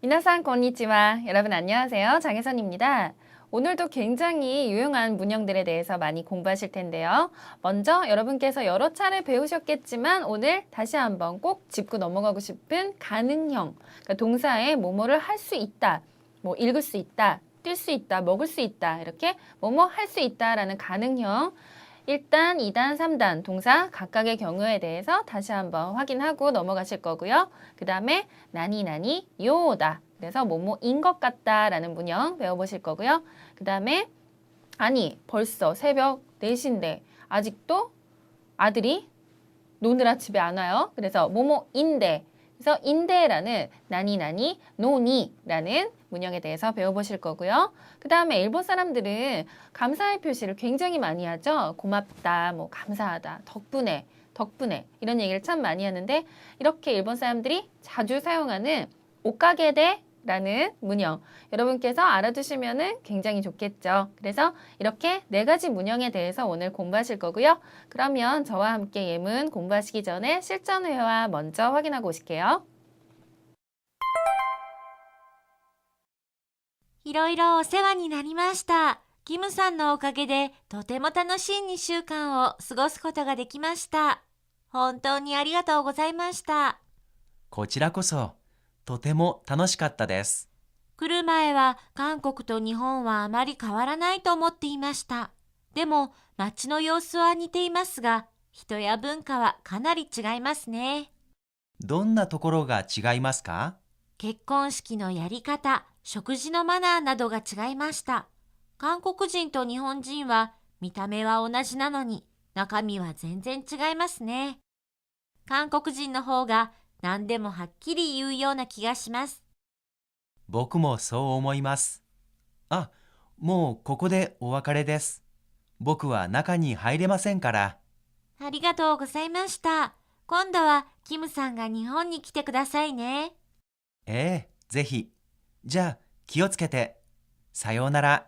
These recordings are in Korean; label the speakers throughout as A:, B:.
A: 미나상 건니치와. 여러분 안녕하세요. 장혜선입니다. 오늘도 굉장히 유용한 문형들에 대해서 많이 공부하실 텐데요. 먼저 여러분께서 여러 차례 배우셨겠지만 오늘 다시 한번 꼭 짚고 넘어가고 싶은 가능형, 그러니까 동사에 뭐뭐를 할 수 있다, 뭐 읽을 수 있다, 뛸 수 있다, 먹을 수 있다, 이렇게 뭐뭐 할 수 있다라는 가능형 1단, 2단, 3단 동사 각각의 경우에 대해서 다시 한번 확인하고 넘어가실 거고요. 그 다음에 나니 요다. 그래서 뭐뭐인 것 같다라는 문형 배워보실 거고요. 그 다음에 아니 벌써 새벽 4시인데 아직도 아들이 노느라 집에 안 와요. 그래서 뭐뭐인데, 그래서 인데라는 나니 노니라는 문형에 대해서 배워보실 거고요. 그 다음에 일본 사람들은 감사의 표시를 굉장히 많이 하죠. 고맙다, 뭐 감사하다, 덕분에 이런 얘기를 참 많이 하는데, 이렇게 일본 사람들이 자주 사용하는 오카게데라는 문형 여러분께서 알아두시면 굉장히 좋겠죠. 그래서 이렇게 4가지 문형에 대해서 오늘 공부하실 거고요. 그러면 저와 함께 예문 공부하시기 전에 실전 회화 먼저 확인하고 오실게요.
B: いろいろお世話になりました。キムさんのおかげでとても楽しい2週間を過ごすことができました。本当にありがとうございました。
C: こちらこそ、とても楽しかったです。
B: 来る前は韓国と日本はあまり変わらないと思っていました。でも街の様子は似ていますが、人や文化はかなり違いますね。
C: どんなところが違いますか？
B: 結婚式のやり方、食事のマナーなどが違いました。韓国人と日本人は見た目は同じなのに中身は全然違いますね。韓国人の方が何でもはっきり言うような気がします。
C: 僕もそう思います。あ、もうここでお別れです。僕は中に入れませんから。
B: ありがとうございました。今度はキムさんが日本に来てくださいね。
C: ええ、ぜひ。じゃあ気をつけて。さようなら。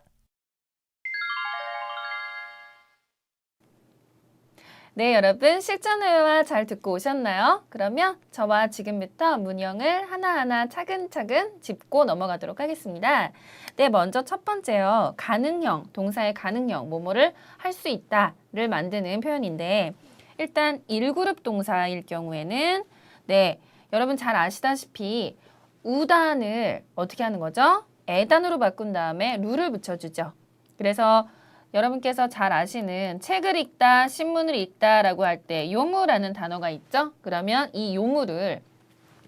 A: 네, 여러분 실전 회화 잘 듣고 오셨나요? 그러면 저와 지금부터 문형을 하나하나 차근차근 짚고 넘어가도록 하겠습니다. 네, 먼저 첫 번째요. 가능형, 동사의 가능형, 뭐뭐를 할 수 있다를 만드는 표현인데, 일단 1그룹 동사일 경우에는 네, 여러분 잘 아시다시피 우단을 어떻게 하는 거죠? 에단으로 바꾼 다음에 루를 붙여주죠. 그래서 여러분께서 잘 아시는 책을 읽다, 신문을 읽다라고 할 때 요무라는 단어가 있죠? 그러면 이 요무를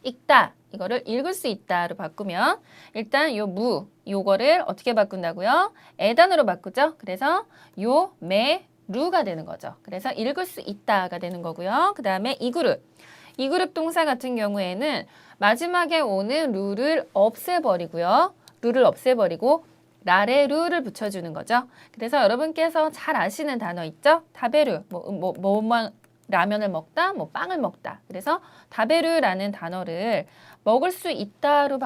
A: 읽다, 이거를 읽을 수 있다로 바꾸면 일단 요 무, 요거를 어떻게 바꾼다고요? 에단으로 바꾸죠? 그래서 요, 매, 루가 되는 거죠. 그래서 읽을 수 있다가 되는 거고요. 그 다음에 이 그룹 동사 같은 경우에는 마지막에 오는 루를 없애버리고요. 루를 없애버리고 라레루를 붙여주는 거죠. 그래서 여러분께서 잘 아시는 단어 있죠? 다베루, 라면을 먹다, 뭐 빵을 먹다. 그래서 다베루라는 단어를 먹을 수 있다로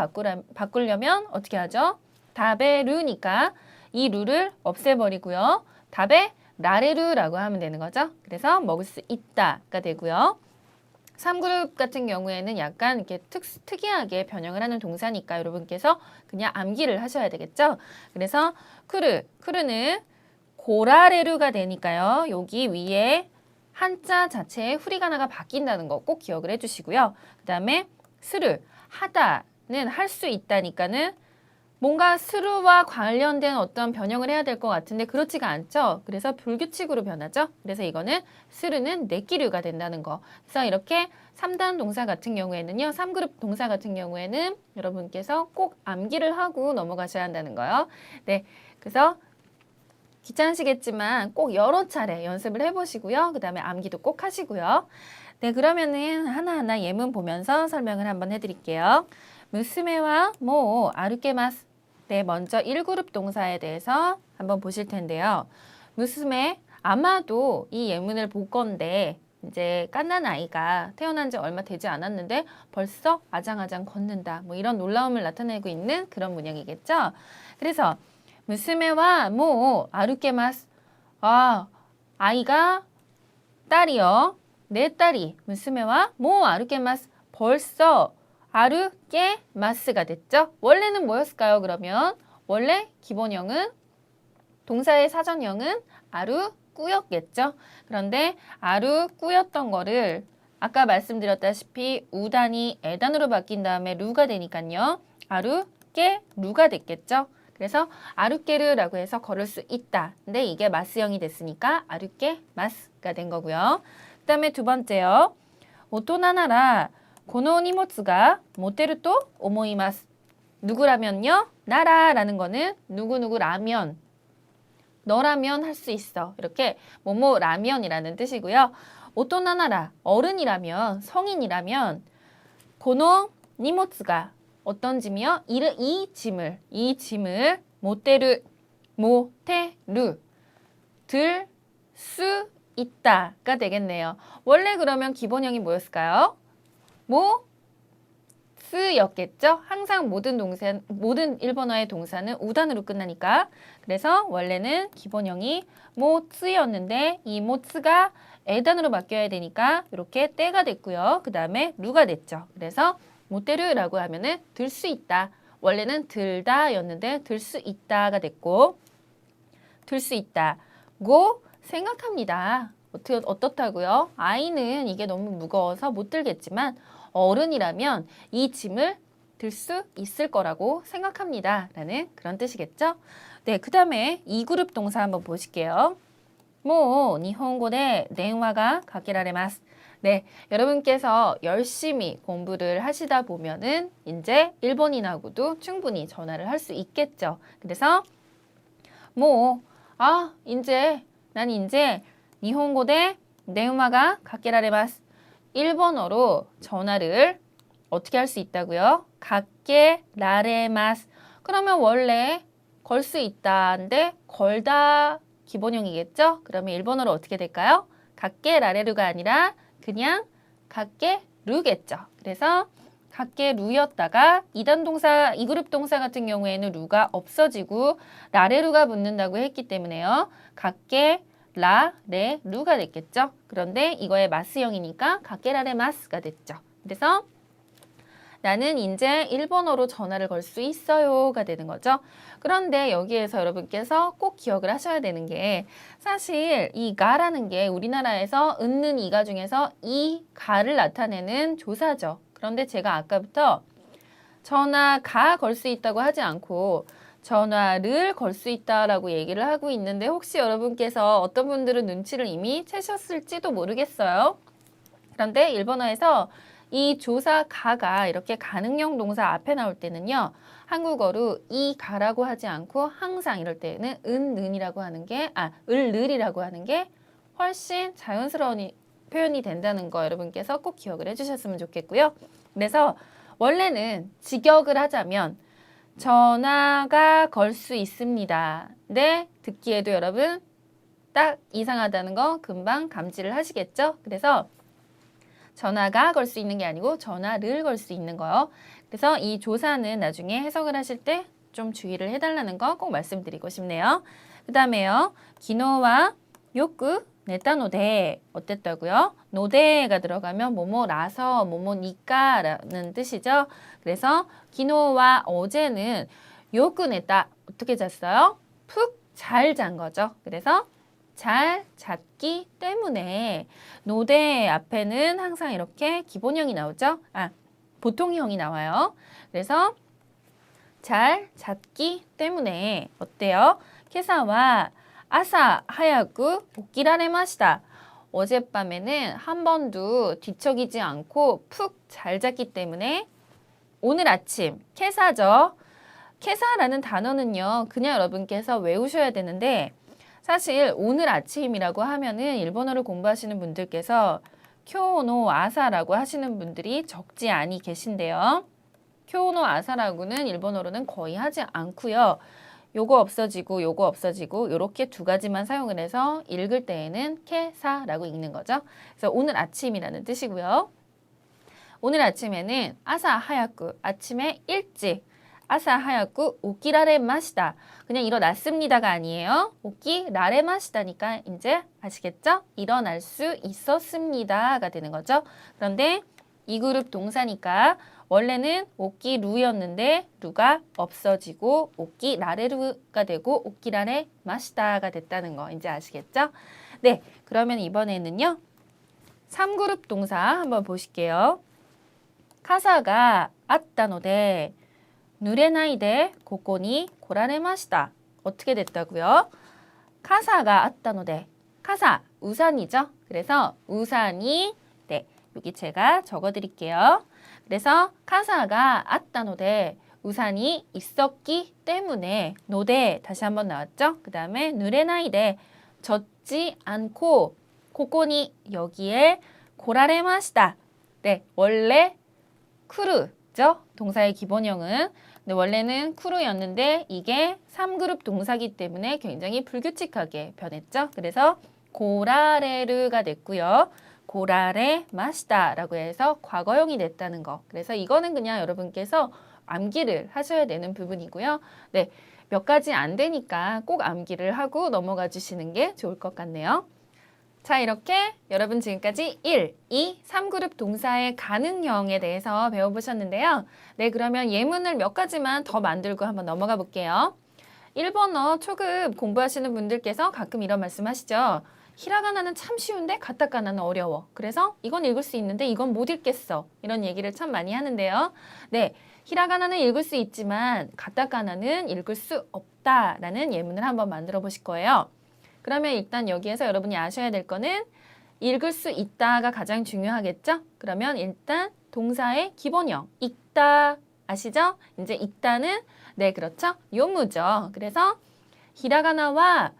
A: 바꾸려면 어떻게 하죠? 다베루니까 이 루를 없애버리고요. 다베 라레루라고 하면 되는 거죠. 그래서 먹을 수 있다가 되고요. 3그룹 같은 경우에는 약간 이렇게 특이하게 변형을 하는 동사니까 여러분께서 그냥 암기를 하셔야 되겠죠. 그래서 크르는 고라레루가 되니까요. 여기 위에 한자 자체의 후리가나가 바뀐다는 거 꼭 기억을 해주시고요. 그 다음에 스르, 하다는 할 수 있다니까는 뭔가 스루와 관련된 어떤 변형을 해야 될 것 같은데 그렇지가 않죠. 그래서 불규칙으로 변하죠. 그래서 이거는 스루는 네끼류가 된다는 거. 그래서 이렇게 3단 동사 같은 경우에는요. 3그룹 동사 같은 경우에는 여러분께서 꼭 암기를 하고 넘어가셔야 한다는 거예요. 네, 그래서 귀찮으시겠지만 꼭 여러 차례 연습을 해보시고요. 그 다음에 암기도 꼭 하시고요. 네, 그러면은 하나하나 예문 보면서 설명을 한번 해드릴게요. 무스메와 모 아르케마스. 네, 먼저 1그룹 동사에 대해서 한번 보실 텐데요. 무스메, 아마도 이 예문을 볼 건데 이제 갓난 아이가 태어난 지 얼마 되지 않았는데 벌써 아장아장 걷는다. 뭐 이런 놀라움을 나타내고 있는 그런 문형이겠죠. 그래서 무스메와 모 아르케마스. 아이가 딸이요. 내 딸이 무스메와 모 아르게마스. 벌써 아르게마스가 됐죠? 원래는 뭐였을까요? 그러면 원래 기본형은 동사의 사전형은 아루꾸였겠죠? 그런데 아루꾸였던 거를 아까 말씀드렸다시피 우단이 에단으로 바뀐 다음에 루가 되니까요. 아루깨루가 됐겠죠? 그래서 아루깨르라고 해서 걸을 수 있다. 근데 이게 마스형이 됐으니까 아루깨마스가 된 거고요. 그 다음에 두 번째요. 오토나나라 고노 니모츠가 모테루 또 오모이마스. 누구라면요? 나라라는 거는 누구누구라면 너라면 할 수 있어. 이렇게 뭐뭐라면이라는 뜻이고요. 오토나나라 어른이라면 성인이라면 고노 니모츠가 어떤 짐이요? 이 짐을 모테루 들 수 있다가 되겠네요. 원래 그러면 기본형이 뭐였을까요? 모스였겠죠? 항상 모든 일본어의 동사는 우단으로 끝나니까. 그래서 원래는 기본형이 모츠였는데 이 모츠가 에단으로 바뀌어야 되니까 이렇게 때가 됐고요. 그 다음에 루가 됐죠. 그래서 모테르라고 하면은 들 수 있다. 원래는 들다였는데 들 수 있다가 됐고 들 수 있다. 고 생각합니다. 어떻다고요? 아이는 이게 너무 무거워서 못 들겠지만 어른이라면 이 짐을 들 수 있을 거라고 생각합니다. 라는 그런 뜻이겠죠? 네, 그 다음에 이 그룹 동사 한번 보실게요. 일본어의電話が かけられます. 네, 여러분께서 열심히 공부를 하시다 보면은 이제 일본인하고도 충분히 전화를 할 수 있겠죠. 그래서 난 이제 일본어의電話が かけられます. 일본어로 전화를 어떻게 할 수 있다고요? 가케라레마스. 그러면 원래 걸 수 있다인데 걸다 기본형이겠죠? 그러면 일본어로 어떻게 될까요? 가케라레루가 아니라 그냥 가케루겠죠. 그래서 가케루였다가 이단 동사, 이 그룹 동사 같은 경우에는 루가 없어지고 라레루가 붙는다고 했기 때문에요. 가케라레루가 됐겠죠. 그런데 이거의 마스형이니까 가케라레마스가 됐죠. 그래서 나는 이제 일본어로 전화를 걸 수 있어요가 되는 거죠. 그런데 여기에서 여러분께서 꼭 기억을 하셔야 되는 게 사실 이 가라는 게 우리나라에서 은는 이가 중에서 이 가를 나타내는 조사죠. 그런데 제가 아까부터 전화가 걸 수 있다고 하지 않고 전화를 걸 수 있다라고 얘기를 하고 있는데 혹시 여러분께서 어떤 분들은 눈치를 이미 채셨을지도 모르겠어요. 그런데 일본어에서 이 조사 가가 이렇게 가능형 동사 앞에 나올 때는요. 한국어로 이 가라고 하지 않고 항상 이럴 때는 은는이라고 하는 게 을을이라고 하는 게 훨씬 자연스러운 표현이 된다는 거 여러분께서 꼭 기억을 해주셨으면 좋겠고요. 그래서 원래는 직역을 하자면 전화가 걸 수 있습니다. 네, 듣기에도 여러분 딱 이상하다는 거 금방 감지를 하시겠죠? 그래서 전화가 걸 수 있는 게 아니고 전화를 걸 수 있는 거요. 그래서 이 조사는 나중에 해석을 하실 때 좀 주의를 해달라는 거 꼭 말씀드리고 싶네요. 그 다음에요. 기노와 요크 네타노데 어땠다고요? 노데가 들어가면 뭐뭐라서 뭐뭐니까라는 뜻이죠. 그래서 기노와 어제는 요크 네타 어떻게 잤어요? 푹 잘 잔 거죠. 그래서 잘 잤기 때문에 노대 앞에는 항상 이렇게 기본형이 나오죠. 보통형이 나와요. 그래서 잘 잤기 때문에 어때요? 케사와 아사 하야구 오키라레마시다. 어젯밤에는 한 번도 뒤척이지 않고 푹 잘 잤기 때문에 오늘 아침 케사죠. 케사라는 단어는요. 그냥 여러분께서 외우셔야 되는데 사실 오늘 아침이라고 하면은 일본어를 공부하시는 분들께서 쿄노 아사라고 하시는 분들이 적지 않이 계신데요. 쿄노 아사라고는 일본어로는 거의 하지 않고요. 요거 없어지고 요거 없어지고 요렇게 두 가지만 사용을 해서 읽을 때에는 케사라고 읽는 거죠. 그래서 오늘 아침이라는 뜻이고요. 오늘 아침에는 아사 하야쿠 아침에 일찍 아사 하야쿠 오키라레마시다. 그냥 일어났습니다가 아니에요. 오키라레마시다니까 이제 아시겠죠? 일어날 수 있었습니다가 되는 거죠. 그런데 이 그룹 동사니까 원래는 오키루였는데 루가 없어지고 오키라레루가 되고 오키라레마시다가 됐다는 거 이제 아시겠죠? 네, 그러면 이번에는요. 3그룹 동사 한번 보실게요. 카사가 아ったので 누레나이데 고코니 고라레마시다. 어떻게 됐다고요? 카사가 아ったので 카사 우산이죠. 그래서 우산이 네 여기 제가 적어드릴게요. 그래서 카사가 아ったので 우산이 있었기 때문에 노데 다시 한번 나왔죠. 그 다음에 누레나이데 젖지 않고 고코니 여기에 고라레마시다. 네 원래 쿠르죠. 동사의 기본형은 근데 원래는 쿠르였는데 이게 3그룹 동사기 때문에 굉장히 불규칙하게 변했죠. 그래서 고라레르가 됐고요. 고라레 마시다라고 해서 과거형이 됐다는 거. 그래서 이거는 그냥 여러분께서 암기를 하셔야 되는 부분이고요. 네, 몇 가지 안 되니까 꼭 암기를 하고 넘어가 주시는 게 좋을 것 같네요. 자, 이렇게 여러분 지금까지 1, 2, 3그룹 동사의 가능형에 대해서 배워보셨는데요. 네, 그러면 예문을 몇 가지만 더 만들고 한번 넘어가 볼게요. 일본어 초급 공부하시는 분들께서 가끔 이런 말씀 하시죠. 히라가나는 참 쉬운데 가타카나는 어려워. 그래서 이건 읽을 수 있는데 이건 못 읽겠어. 이런 얘기를 참 많이 하는데요. 네, 히라가나는 읽을 수 있지만 가타카나는 읽을 수 없다라는 예문을 한번 만들어 보실 거예요. 그러면 일단 여기에서 여러분이 아셔야 될 거는 읽을 수 있다가 가장 중요하겠죠? 그러면 일단 동사의 기본형, 읽다 아시죠? 이제 읽다는 네 그렇죠? 요무죠. 그래서 히라가나와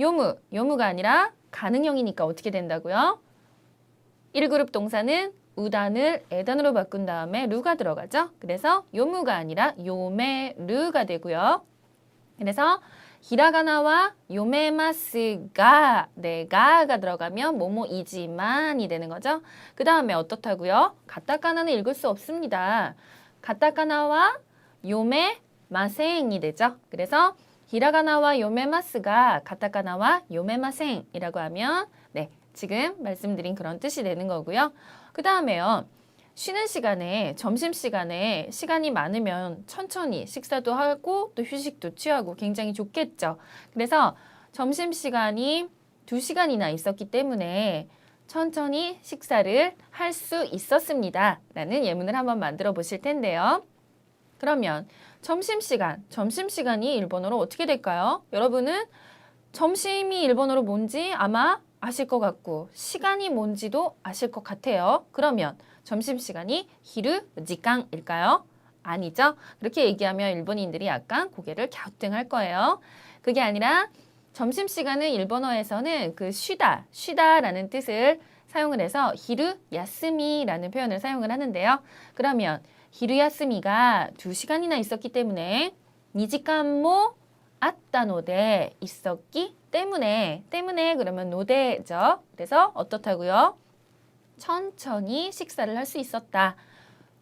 A: 요무가 아니라 가능형이니까 어떻게 된다고요? 1그룹 동사는 우단을 에단으로 바꾼 다음에 루가 들어가죠. 그래서 요무가 아니라 요메르가 되고요. 그래서 히라가나와 요메마스가 네, 가가 들어가면 뭐뭐이지만이 되는 거죠. 그 다음에 어떻다고요? 가타카나는 읽을 수 없습니다. 가타카나와 요메마생이 되죠. 그래서 히라가나와 요메마스가 가타카나와 요메마생이라고 하면 네, 지금 말씀드린 그런 뜻이 되는 거고요. 그 다음에요. 쉬는 시간에 점심시간에 시간이 많으면 천천히 식사도 하고 또 휴식도 취하고 굉장히 좋겠죠. 그래서 점심시간이 2시간이나 있었기 때문에 천천히 식사를 할 수 있었습니다. 라는 예문을 한번 만들어 보실 텐데요. 그러면 점심시간이 일본어로 어떻게 될까요? 여러분은 점심이 일본어로 뭔지 아마 아실 것 같고 시간이 뭔지도 아실 것 같아요. 그러면 점심시간이 히르 지강일까요? 아니죠. 그렇게 얘기하면 일본인들이 약간 고개를 갸우뚱할 거예요. 그게 아니라 점심시간은 일본어에서는 그 쉬다라는 뜻을 사용을 해서 히르 야스미라는 표현을 사용을 하는데요. 그러면 히르 야스미가 2시간이나 있었기 때문에 니지간모 아따노데 있었기 때문에 그러면 노데죠. 그래서 어떻다고요? 천천히 식사를 할 수 있었다.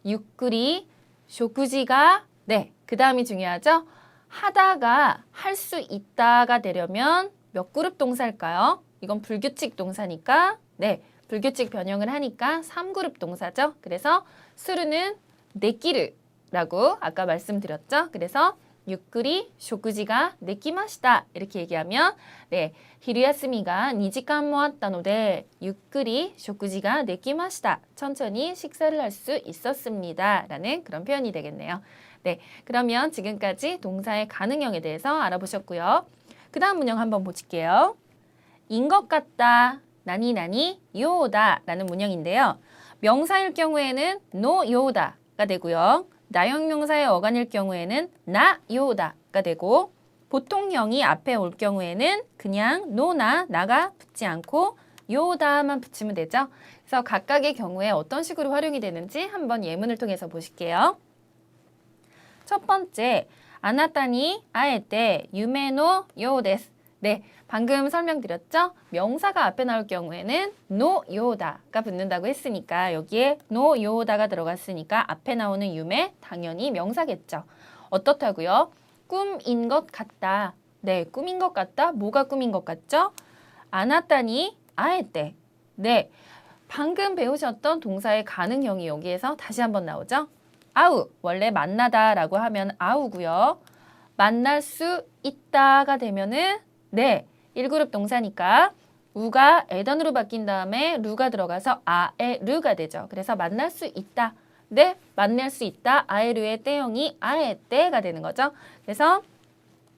A: 유쿠리 쇼쿠지가 네, 그 다음이 중요하죠. 하다가 할 수 있다가 되려면 몇 그룹 동사일까요? 이건 불규칙 동사니까 네, 불규칙 변형을 하니까 3그룹 동사죠. 그래서 수루는 네끼르라고 아까 말씀드렸죠. 그래서 유쿠리 쇼쿠지가 네키마시다 이렇게 얘기하면 네, 히루야스미가 2시간 모았다노데 유쿠리 쇼쿠지가 네키마시다. 천천히 식사를 할 수 있었습니다. 라는 그런 표현이 되겠네요. 네, 그러면 지금까지 동사의 가능형에 대해서 알아보셨고요. 그 다음 문형 한번 보실게요. 인 것 같다, 나니나니 요다 라는 문형인데요. 명사일 경우에는 노 요다가 되고요. 나형명사의 어간일 경우에는 나 요다가 되고 보통형이 앞에 올 경우에는 그냥 노나 나가 붙지 않고 요다만 붙이면 되죠. 그래서 각각의 경우에 어떤 식으로 활용이 되는지 한번 예문을 통해서 보실게요. 첫 번째, 아나타니 아에테 유메노 요데스. 네, 방금 설명드렸죠? 명사가 앞에 나올 경우에는 노 요다가 붙는다고 했으니까 여기에 노 요다가 들어갔으니까 앞에 나오는 유메 당연히 명사겠죠. 어떻다고요? 꿈인 것 같다. 네, 꿈인 것 같다. 뭐가 꿈인 것 같죠? 아나타니 아에테. 네, 방금 배우셨던 동사의 가능형이 여기에서 다시 한번 나오죠? 아우, 원래 만나다라고 하면 아우고요. 만날 수 있다가 되면은 네, 1그룹 동사니까 우가 에던으로 바뀐 다음에 루가 들어가서 아에르가 되죠. 그래서 만날 수 있다. 네, 만날 수 있다. 아에르의 때형이 아에때가 되는 거죠. 그래서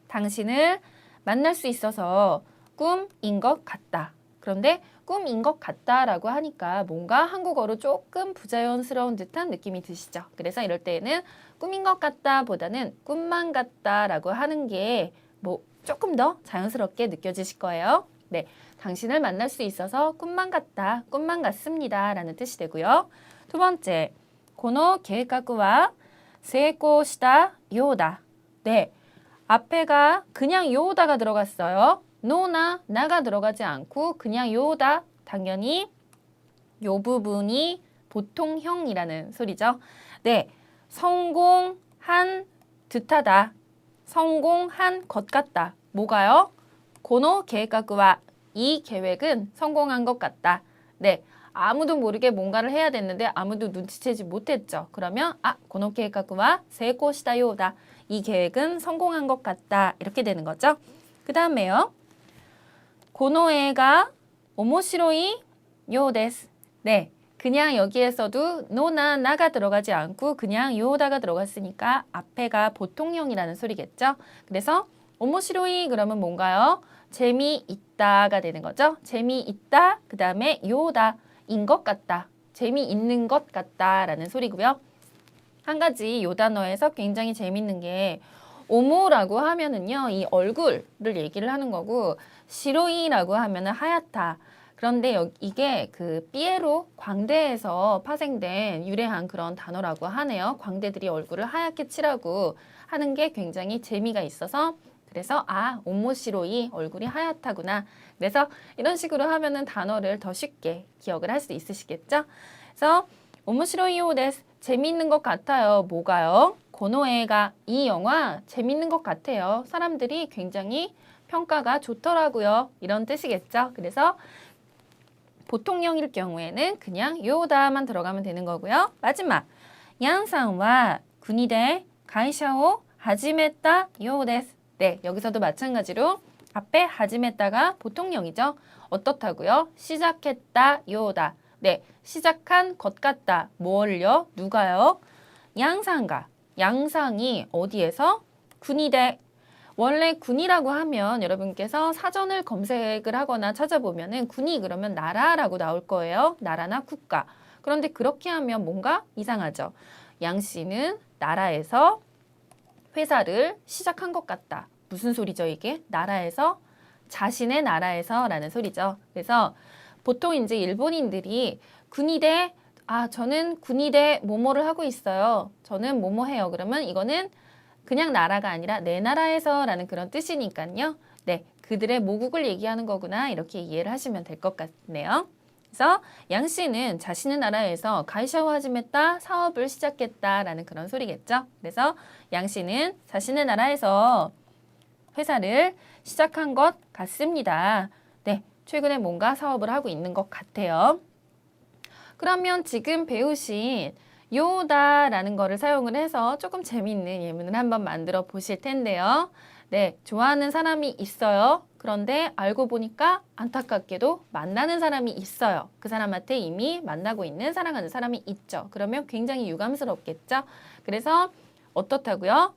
A: 당신을 만날 수 있어서 꿈인 것 같다. 그런데 꿈인 것 같다라고 하니까 뭔가 한국어로 조금 부자연스러운 듯한 느낌이 드시죠. 그래서 이럴 때에는 꿈인 것 같다 보다는 꿈만 같다라고 하는 게 뭐 조금 더 자연스럽게 느껴지실 거예요. 네, 당신을 만날 수 있어서 꿈만 같다, 꿈만 같습니다 라는 뜻이 되고요. 두 번째, この計画は成功したようだ. 네, 앞에가 그냥 요다가 들어갔어요. 노나 나가 들어가지 않고 그냥 요다. 당연히 요 부분이 보통형이라는 소리죠. 네, 성공한 듯하다. 성공한 것 같다. 뭐가요? この計画は 이 계획은 성공한 것 같다. 네, 아무도 모르게 뭔가를 해야 됐는데 아무도 눈치채지 못했죠. 그러면 この計画は成功したようだ. 이 계획은 성공한 것 같다. 이렇게 되는 거죠. 그 다음에요. この映画面白いようです. 네, 그냥 여기에서도 노나 나가 들어가지 않고 그냥 요다가 들어갔으니까 앞에가 보통형이라는 소리겠죠. 그래서 오모시로이 그러면 뭔가요? 재미있다가 되는 거죠. 재미있다, 그 다음에 요다인 것 같다. 재미있는 것 같다라는 소리고요. 한 가지 요 단어에서 굉장히 재밌는 게 오모라고 하면은요, 이 얼굴을 얘기를 하는 거고 시로이라고 하면은 하얗다. 그런데 이게 그 삐에로 광대에서 파생된 유래한 그런 단어라고 하네요. 광대들이 얼굴을 하얗게 칠하고 하는 게 굉장히 재미가 있어서 그래서 오모시로이 얼굴이 하얗다구나. 그래서 이런 식으로 하면은 단어를 더 쉽게 기억을 할 수 있으시겠죠? 그래서 오모시로이요 데스 재미있는 것 같아요. 뭐가요? 고노에가 이 영화 재밌는 것 같아요. 사람들이 굉장히 평가가 좋더라고요. 이런 뜻이겠죠? 그래서 보통형일 경우에는 그냥 요다만 들어가면 되는 거고요. 마지막, 양상와 군이대 가이샤오 하지메타 요데스. 네, 여기서도 마찬가지로 앞에 하지메타가 보통형이죠. 어떻다고요? 시작했다 요다. 네, 시작한 것 같다. 뭘요? 누가요? 양상가. 양상이 어디에서? 군이대. 원래 군이라고 하면 여러분께서 사전을 검색을 하거나 찾아보면은 군이 그러면 나라라고 나올 거예요. 나라나 국가. 그런데 그렇게 하면 뭔가 이상하죠. 양 씨는 나라에서 회사를 시작한 것 같다. 무슨 소리죠 이게? 나라에서? 자신의 나라에서 라는 소리죠. 그래서 보통 이제 일본인들이 군이대, 저는 군이대 뭐뭐를 하고 있어요. 저는 뭐뭐 해요. 그러면 이거는 그냥 나라가 아니라 내 나라에서 라는 그런 뜻이니까요. 네, 그들의 모국을 얘기하는 거구나 이렇게 이해를 하시면 될 것 같네요. 그래서 양 씨는 자신의 나라에서 가이샤와 하지메타 사업을 시작했다라는 그런 소리겠죠. 그래서 양 씨는 자신의 나라에서 회사를 시작한 것 같습니다. 네, 최근에 뭔가 사업을 하고 있는 것 같아요. 그러면 지금 배우신 요다라는 거를 사용을 해서 조금 재미있는 예문을 한번 만들어 보실 텐데요. 네, 좋아하는 사람이 있어요. 그런데 알고 보니까 안타깝게도 만나는 사람이 있어요. 그 사람한테 이미 만나고 있는 사랑하는 사람이 있죠. 그러면 굉장히 유감스럽겠죠. 그래서 어떻다고요?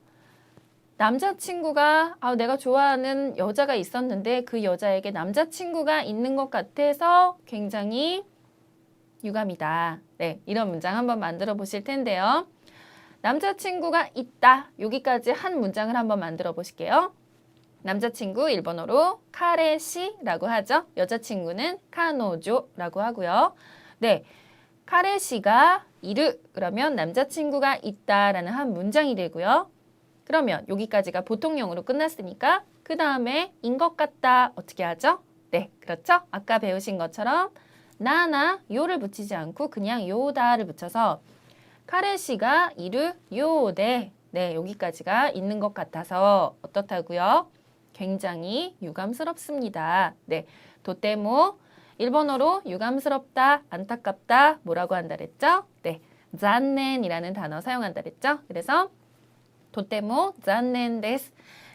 A: 남자친구가 내가 좋아하는 여자가 있었는데 그 여자에게 남자친구가 있는 것 같아서 굉장히 유감이다. 네, 이런 문장 한번 만들어 보실 텐데요. 남자친구가 있다. 여기까지 한 문장을 한번 만들어 보실게요. 남자친구 일본어로 카레시라고 하죠. 여자친구는 카노조라고 하고요. 네, 카레시가 이르 그러면 남자친구가 있다라는 한 문장이 되고요. 그러면 여기까지가 보통형으로 끝났으니까 그 다음에 인 것 같다 어떻게 하죠? 네, 그렇죠. 아까 배우신 것처럼 나나 요를 붙이지 않고 그냥 요다를 붙여서 카레시가 이르 요데 네, 여기까지가 있는 것 같아서 어떻다고요? 굉장히 유감스럽습니다. 네, 도테모 일본어로 유감스럽다, 안타깝다 뭐라고 한다 그랬죠? 네, 잔넨이라는 단어 사용한다 그랬죠? 그래서 도테모 잔넨 데스.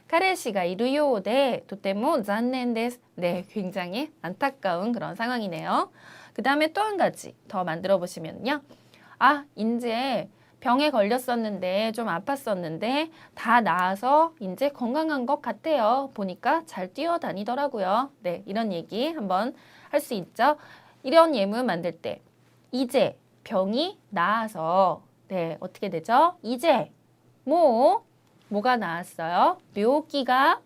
A: 카레시가 이루 요우데 도테모 잔넨 데스. 네, 굉장히 안타까운 그런 상황이네요. 그 다음에 또 한 가지 더 만들어 보시면요. 아, 이제 병에 걸렸었는데 좀 아팠었는데 다 나아서 이제 건강한 것 같아요. 보니까 잘 뛰어다니더라고요. 네, 이런 얘기 한번 할 수 있죠. 이런 예문 만들 때 이제 병이 나아서 네, 어떻게 되죠? 이제 뭐가 나았어요? 묘기가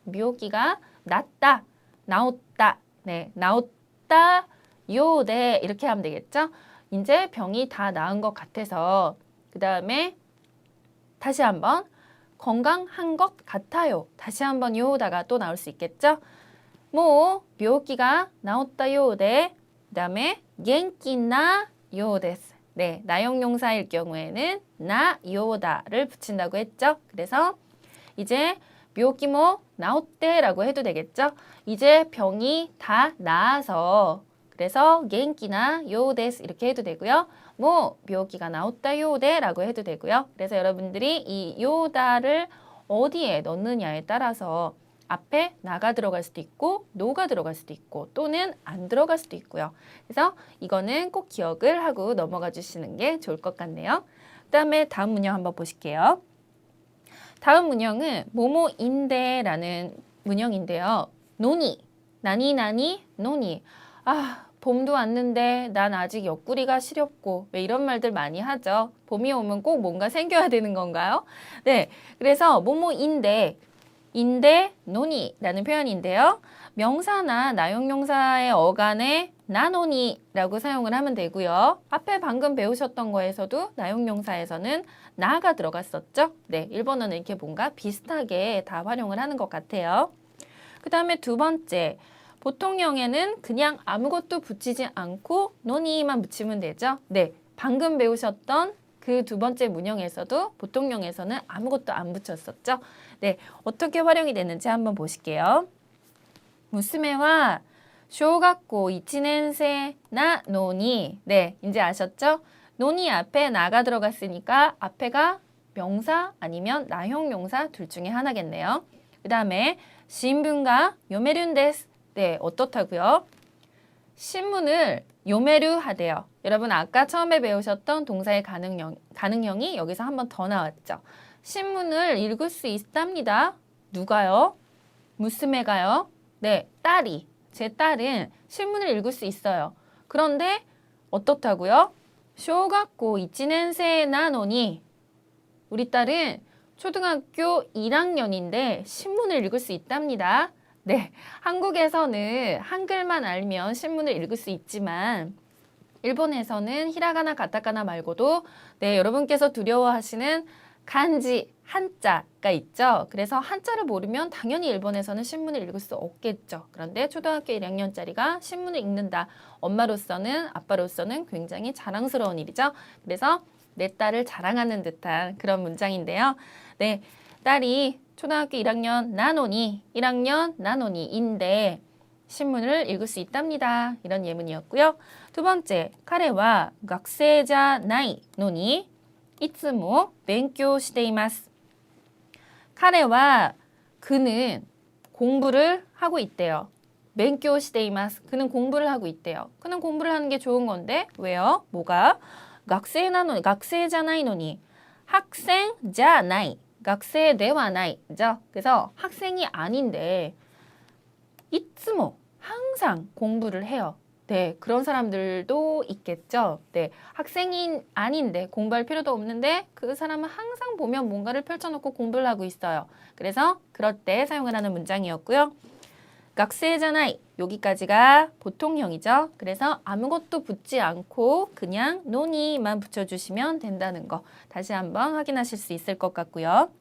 A: 낫다, 나왔다, 네, 나왔다, 요데 이렇게 하면 되겠죠? 이제 병이 다 나은 것 같아서 그 다음에 다시 한번 건강한 것 같아요. 다시 한번 요다가 또 나올 수 있겠죠? 묘기가 나왔다 요데 그 다음에 겐키나 요데스. 네, 나용용사일 경우에는 나 요다를 붙인다고 했죠. 그래서 이제 묘기모 나왔대라고 해도 되겠죠. 이제 병이 다 나아서 그래서 겐키나 요데스 이렇게 해도 되고요. 묘기가 나왔다 요데라고 해도 되고요. 그래서 여러분들이 이 요다를 어디에 넣느냐에 따라서 앞에 나가 들어갈 수도 있고 노가 들어갈 수도 있고 또는 안 들어갈 수도 있고요. 그래서 이거는 꼭 기억을 하고 넘어가 주시는 게 좋을 것 같네요. 그 다음에 다음 문형 한번 보실게요. 다음 문형은 뭐뭐인데라는 문형인데요. 노니, 나니, 노니. 아, 봄도 왔는데 난 아직 옆구리가 시렵고 왜 이런 말들 많이 하죠. 봄이 오면 꼭 뭔가 생겨야 되는 건가요? 네, 그래서 뭐뭐인데 노니라는 표현인데요. 명사나 나용용사의 어간에 나노니라고 사용을 하면 되고요. 앞에 방금 배우셨던 거에서도 나용용사에서는 나가 들어갔었죠. 네, 일본어는 이렇게 뭔가 비슷하게 다 활용을 하는 것 같아요. 그 다음에 두 번째, 보통형에는 그냥 아무것도 붙이지 않고 노니만 붙이면 되죠. 네, 방금 배우셨던 그 두 번째 문형에서도 보통형에서는 아무것도 안 붙였었죠. 네, 어떻게 활용이 되는지 한번 보실게요. 무스메와 쇼각고 1年生나 노니. 네, 이제 아셨죠? 노니 앞에 나가 들어갔으니까 앞에가 명사 아니면 나형용사 둘 중에 하나겠네요. 그 다음에 신문가 요메룬데스. 네, 어떻다고요? 신문을 요메루 하대요. 여러분 아까 처음에 배우셨던 동사의 가능형이 여기서 한 번 더 나왔죠. 신문을 읽을 수 있답니다. 누가요? 무스메가요? 네, 딸이. 제 딸은 신문을 읽을 수 있어요. 그런데 어떻다고요? 쇼각고 1年生 나노니 우리 딸은 초등학교 1학년인데 신문을 읽을 수 있답니다. 네, 한국에서는 한글만 알면 신문을 읽을 수 있지만 일본에서는 히라가나 가타카나 말고도 네, 여러분께서 두려워하시는 간지 한자가 있죠. 그래서 한자를 모르면 당연히 일본에서는 신문을 읽을 수 없겠죠. 그런데 초등학교 1학년짜리가 신문을 읽는다. 엄마로서는 아빠로서는 굉장히 자랑스러운 일이죠. 그래서 내 딸을 자랑하는 듯한 그런 문장인데요. 네, 딸이 초등학교 1학년 나노니인데 신문을 읽을 수 있답니다. 이런 예문이었고요. 두 번째, 카레와 학생자 나이 노니 이츠모勉強しています. 카레와 그는 공부를 하고 있대요. 勉強しています. 그는 공부를 하고 있대요. 그는 공부를 하는 게 좋은 건데 왜요? 뭐가? 학생자나이노니 학생자나이. 학생ではない죠. 그래서 학생이 아닌데 이츠모 항상 공부를 해요. 네, 그런 사람들도 있겠죠. 네, 학생이 아닌데 공부할 필요도 없는데 그 사람은 항상 보면 뭔가를 펼쳐놓고 공부를 하고 있어요. 그래서 그럴 때 사용을 하는 문장이었고요. 학생자나이 여기까지가 보통형이죠. 그래서 아무것도 붙지 않고 그냥 노니만 붙여주시면 된다는 거 다시 한번 확인하실 수 있을 것 같고요.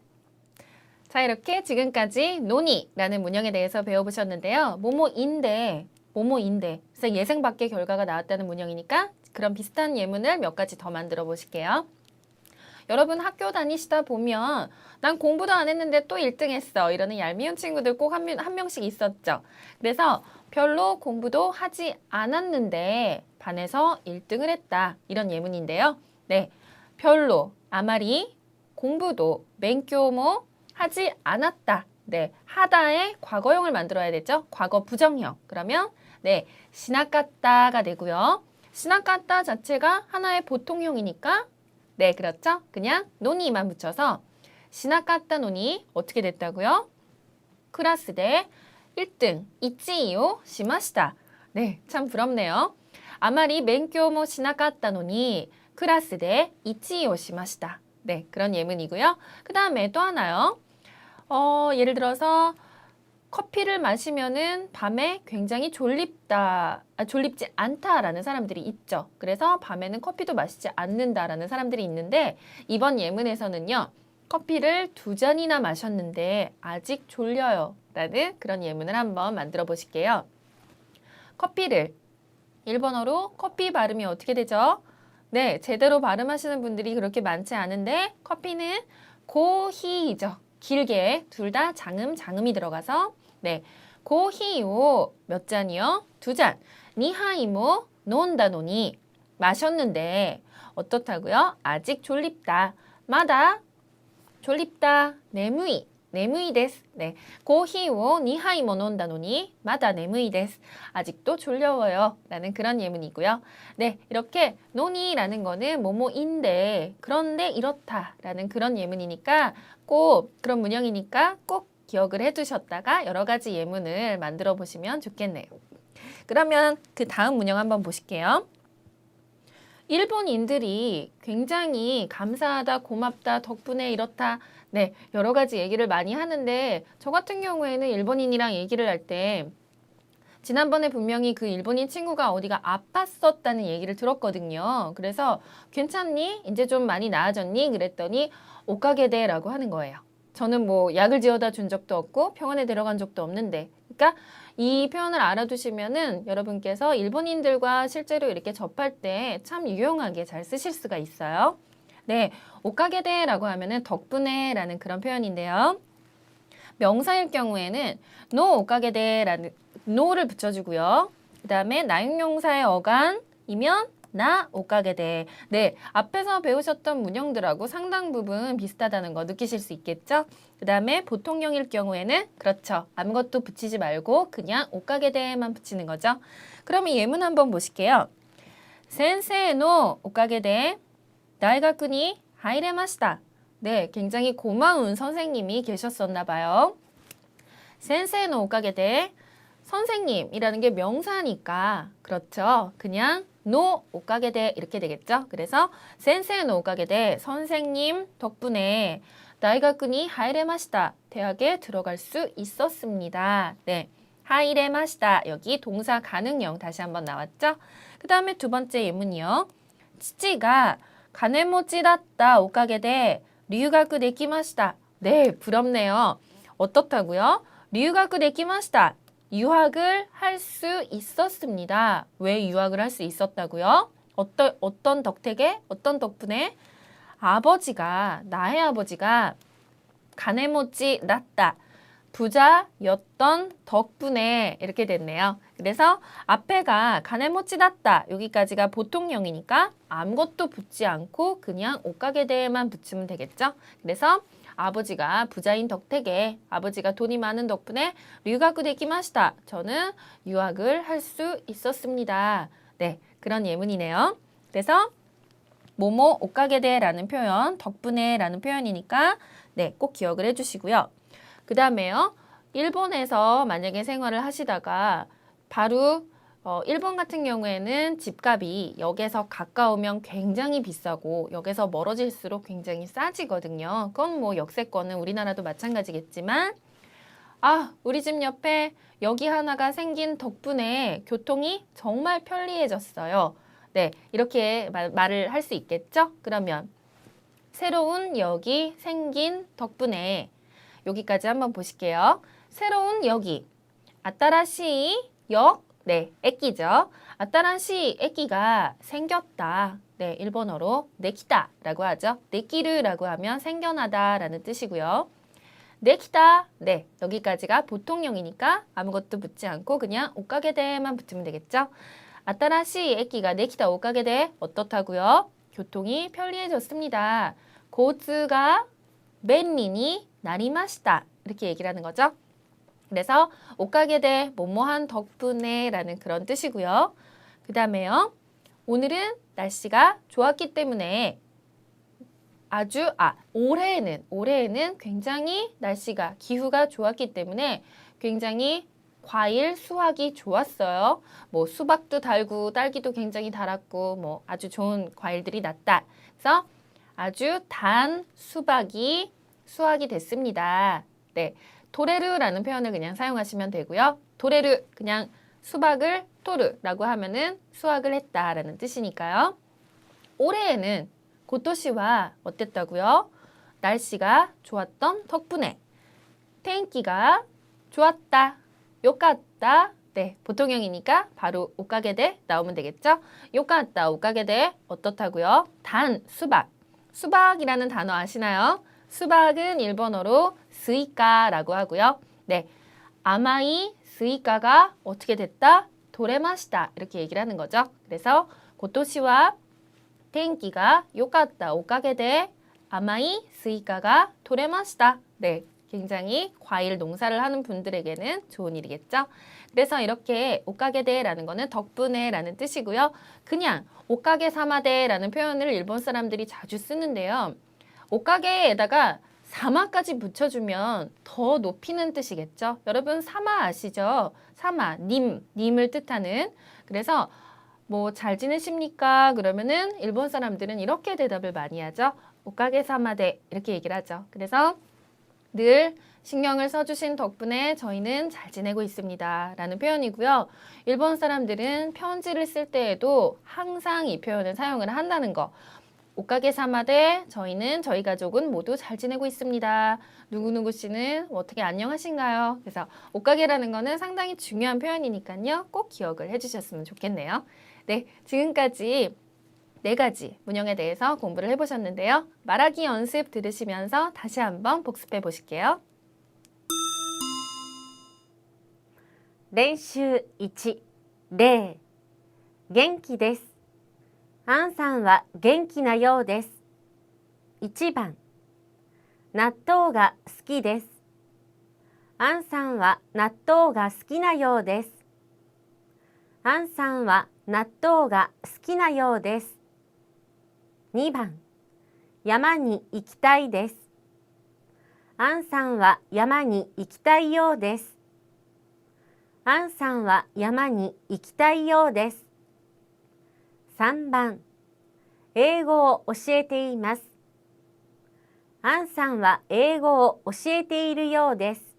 A: 자, 이렇게 지금까지 노니라는 문형에 대해서 배워보셨는데요. 뭐뭐인데 그래서 예상 밖의 결과가 나왔다는 문형이니까 그런 비슷한 예문을 몇 가지 더 만들어 보실게요. 여러분 학교 다니시다 보면 난 공부도 안 했는데 또 1등 했어. 이러는 얄미운 친구들 꼭 한 명씩 있었죠. 그래서 별로 공부도 하지 않았는데 반에서 1등을 했다. 이런 예문인데요. 네, 별로, 아마리, 공부도, 맹교모 하지 않았다. 네, 하다의 과거형을 만들어야 되죠. 과거 부정형. 그러면 네, 시나까따가 되고요. 시나까따 자체가 하나의 보통형이니까 네, 그렇죠. 그냥 노니만 붙여서 시나까따 노니 어떻게 됐다고요? 클래스 대 1등 이치이요 시마시다. 네, 참 부럽네요. 아마리 맹교모 시나까따 노니 클래스 대 이치이요 시마시다. 네, 그런 예문이고요. 그 다음에 또 하나요. 예를 들어서 커피를 마시면은 밤에 굉장히 졸립지 않다라는 사람들이 있죠. 그래서 밤에는 커피도 마시지 않는다라는 사람들이 있는데 이번 예문에서는요. 커피를 2잔이나 마셨는데 아직 졸려요. 라는 그런 예문을 한번 만들어 보실게요. 커피를 일본어로 커피 발음이 어떻게 되죠? 네, 제대로 발음하시는 분들이 그렇게 많지 않은데 커피는 고히이죠. 길게 둘 다 장음이 들어가서 네, 고히요 몇 잔이요? 2잔. 니하이모 논다노니 마셨는데 어떻다고요? 아직 졸립다. 마다 졸립다. 네무이 데스. 네, 고히요 니하이모 논다노니 마다 네무이 데스. 아직도 졸려워요. 라는 그런 예문이고요. 네, 이렇게 노니라는 거는 뭐뭐인데 그런데 이렇다라는 그런 예문이니까 꼭 그런 문형이니까 꼭 기억을 해두셨다가 여러 가지 예문을 만들어 보시면 좋겠네요. 그러면 그 다음 문형 한번 보실게요. 일본인들이 굉장히 감사하다, 고맙다, 덕분에 이렇다, 네, 여러 가지 얘기를 많이 하는데 저 같은 경우에는 일본인이랑 얘기를 할 때 지난번에 분명히 그 일본인 친구가 어디가 아팠었다는 얘기를 들었거든요. 그래서 괜찮니? 이제 좀 많이 나아졌니? 그랬더니 오카게데라고 하는 거예요. 저는 뭐 약을 지어다 준 적도 없고 병원에 데려간 적도 없는데 그러니까 이 표현을 알아두시면은 여러분께서 일본인들과 실제로 이렇게 접할 때 참 유용하게 잘 쓰실 수가 있어요. 네, 오카게데라고 하면은 덕분에라는 그런 표현인데요. 명사일 경우에는 노 오카게데라는 노를 붙여주고요. 그 다음에 나용용사의 어간이면 나 오카게데. 네, 앞에서 배우셨던 문형들하고 상당 부분 비슷하다는 거 느끼실 수 있겠죠? 그 다음에 보통형일 경우에는 그렇죠. 아무것도 붙이지 말고 그냥 오카게데만 붙이는 거죠. 그러면 예문 한번 보실게요. 센세의の 오카게데大学に 入れました. 네, 굉장히 고마운 선생님이 계셨었나 봐요. 센세의の 오카게데 선생님이라는 게 명사니까 그렇죠. 그냥 노 오카게데 이렇게 되겠죠. 그래서 센세의の 오카게데 선생님 덕분에 다이가쿠니 하이레마시다. 대학에 들어갈 수 있었습니다. 네, 하이레마시다. 여기 동사 가능형 다시 한번 나왔죠. 그 다음에 두 번째 예문이요. 치치가 가네모찌다った 오카게데 류가쿠 데키마시다. 네, 부럽네요. 어떻다고요? 류가쿠 데키마시다. 유학을 할 수 있었습니다. 왜 유학을 할 수 있었다고요? 어떤 덕택에? 어떤 덕분에? 나의 아버지가 가네모찌 났다. 부자였던 덕분에 이렇게 됐네요. 그래서 앞에가 가네모찌 났다. 여기까지가 보통형이니까 아무것도 붙지 않고 그냥 오카게데만 붙이면 되겠죠. 그래서 아버지가 부자인 덕택에 아버지가 돈이 많은 덕분에 류가쿠 데키마시다. 저는 유학을 할 수 있었습니다. 네, 그런 예문이네요. 그래서 모모 오카게데라는 표현, 덕분에라는 표현이니까 네, 꼭 기억을 해주시고요. 그 다음에요. 일본에서 만약에 생활을 하시다가 바로 일본 같은 경우에는 집값이 역에서 가까우면 굉장히 비싸고 역에서 멀어질수록 굉장히 싸지거든요. 그건 뭐 역세권은 우리나라도 마찬가지겠지만 우리 집 옆에 역이 하나가 생긴 덕분에 교통이 정말 편리해졌어요. 네, 이렇게 말을 할 수 있겠죠? 그러면 새로운 역이 생긴 덕분에 여기까지 한번 보실게요. 새로운 역이 아따라시 역 네, 애기죠. 아따란시 애기가 생겼다. 네, 일본어로 네키다라고 하죠. 네키르라고 하면 생겨나다라는 뜻이고요. 네키다, 네, 여기까지가 보통형이니까 아무것도 붙지 않고 그냥 옷가게대만 붙으면 되겠죠. 아따라시 애기가 네키다 옷가게대 어떻다고요? 교통이 편리해졌습니다. 고츠가 벤리니 나리마시다. 이렇게 얘기를 하는 거죠. 그래서 옷가게대 뭐뭐한 덕분에 라는 그런 뜻이고요. 그 다음에요. 오늘은 날씨가 좋았기 때문에 올해에는 굉장히 날씨가 기후가 좋았기 때문에 굉장히 과일 수확이 좋았어요. 뭐 수박도 달고 딸기도 굉장히 달았고 뭐 아주 좋은 과일들이 났다. 그래서 아주 단 수박이 수확이 됐습니다. 네. 도레르라는 표현을 그냥 사용하시면 되고요. 도레르 그냥 수박을 토르라고 하면은 수확을 했다라는 뜻이니까요. 올해에는 고토시와 어땠다고요? 날씨가 좋았던 덕분에天気가 좋았다, 요까다. 네, 보통형이니까 바로 옷가게대 나오면 되겠죠? 요까다, 옷가게대 어떻다고요? 단, 수박. 수박이라는 단어 아시나요? 수박은 일본어로 스이카라고 하고요. 네, 아마이 스이카가 어떻게 됐다? 도레마시다. 이렇게 얘기를 하는 거죠. 그래서 고토시와 天気が良かったおかげで甘いスイカが取れました. 네, 굉장히 과일 농사를 하는 분들에게는 좋은 일이겠죠. 그래서 이렇게 오카게데라는 거는 덕분에라는 뜻이고요. 그냥 오카게 사마데라는 표현을 일본 사람들이 자주 쓰는데요. 오카게에다가 사마까지 붙여주면 더 높이는 뜻이겠죠. 여러분 사마 아시죠? 사마, 님을 뜻하는. 그래서 뭐 잘 지내십니까? 그러면은 일본 사람들은 이렇게 대답을 많이 하죠. 오카게 사마데 이렇게 얘기를 하죠. 그래서 늘 신경을 써주신 덕분에 저희는 잘 지내고 있습니다. 라는 표현이고요. 일본 사람들은 편지를 쓸 때에도 항상 이 표현을 사용을 한다는 거. 오카게 사마데 저희 가족은 모두 잘 지내고 있습니다. 누구누구 씨는 어떻게 안녕하신가요? 그래서 오카게라는 거는 상당히 중요한 표현이니까요. 꼭 기억을 해주셨으면 좋겠네요. 네, 지금까지 4가지 문형에 대해서 공부를 해보셨는데요. 말하기 연습 들으시면서 다시 한번 복습해 보실게요.
B: 練習1、0、元気です。アンさんは元気なようです。1番、納豆が好きです。アンさんは納豆が好きなようです。アンさんは納豆が好きなようです。2番、山に行きたいです。アンさんは山に行きたいようです。アンさんは山に行きたいようです。3番、英語を教えています。アンさんは英語を教えているようです。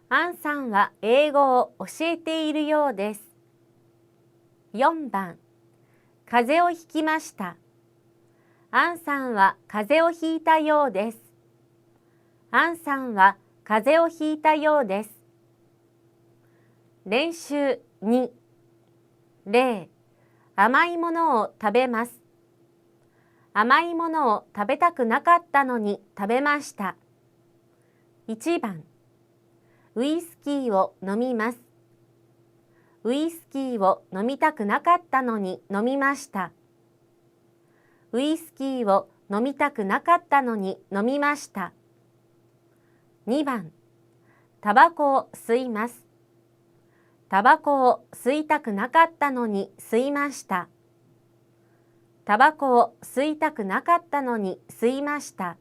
B: アンさんは英語を教えているようです。4番、風邪をひきました。アンさんは風邪をひいたようです。アンさんは風邪をひいたようです。練習2、0、甘いものを食べます。甘いものを食べたくなかったのに食べました。1番、ウイスキーを飲みます。ウイスキーを飲みたくなかったのに飲みました。ウイスキーを飲みたくなかったのに飲みました。2番、タバコを吸います。タバコを吸いたくなかったのに吸いました。タバコを吸いたくなかったのに吸いました。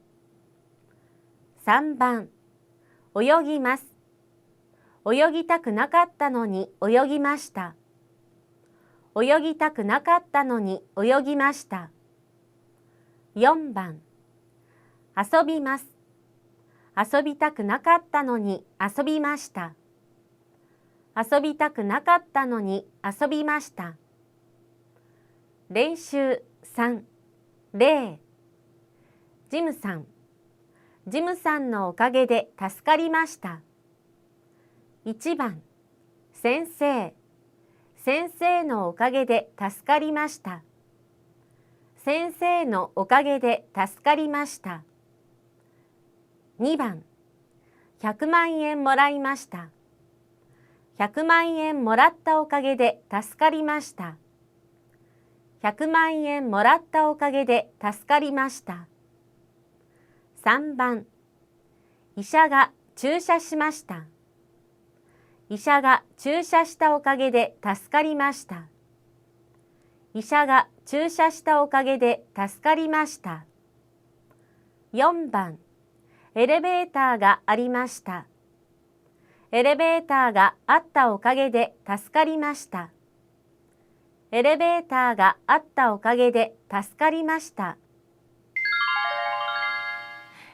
B: 3番、泳ぎます。泳ぎたくなかったのに泳ぎました。泳ぎたくなかったのに泳ぎました。4番、遊びます。遊びたくなかったのに遊びました。遊びたくなかったのに遊びました。練習3、0、ジムさん。ジムさんのおかげで助かりました。1番、先生。
D: 先生のおかげで助かりました。先生のおかげで助かりました。2番、100万円もらいました。100万円もらったおかげで助かりました。100万円もらったおかげで助かりました。3番、医者が注射しました。医者が注射したおかげで助かりました。医者が注射したおかげで助かりました。4番、エレベーターがありました。エレベーターがあったおかげで助かりました。エレベーターがあったおかげで助かりました。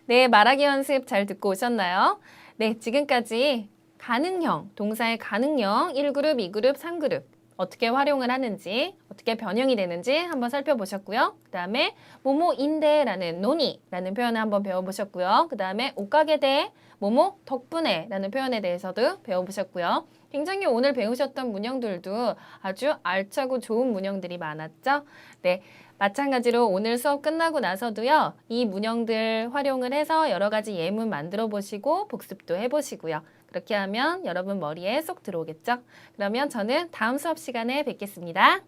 A: 네, 말하기 연습 잘 듣고 오셨나요? 네, 지금까지 가능형, 동사의 가능형 1그룹, 2그룹, 3그룹 어떻게 활용을 하는지, 어떻게 변형이 되는지 한번 살펴보셨고요. 그 다음에 뭐뭐인데 라는 노니 라는 표현을 한번 배워보셨고요. 그 다음에 옷가게 대 뭐뭐 덕분에 라는 표현에 대해서도 배워보셨고요. 굉장히 오늘 배우셨던 문형들도 아주 알차고 좋은 문형들이 많았죠? 네. 마찬가지로 오늘 수업 끝나고 나서도요, 이 문형들 활용을 해서 여러 가지 예문 만들어 보시고 복습도 해보시고요. 그렇게 하면 여러분 머리에 쏙 들어오겠죠? 그러면 저는 다음 수업 시간에 뵙겠습니다.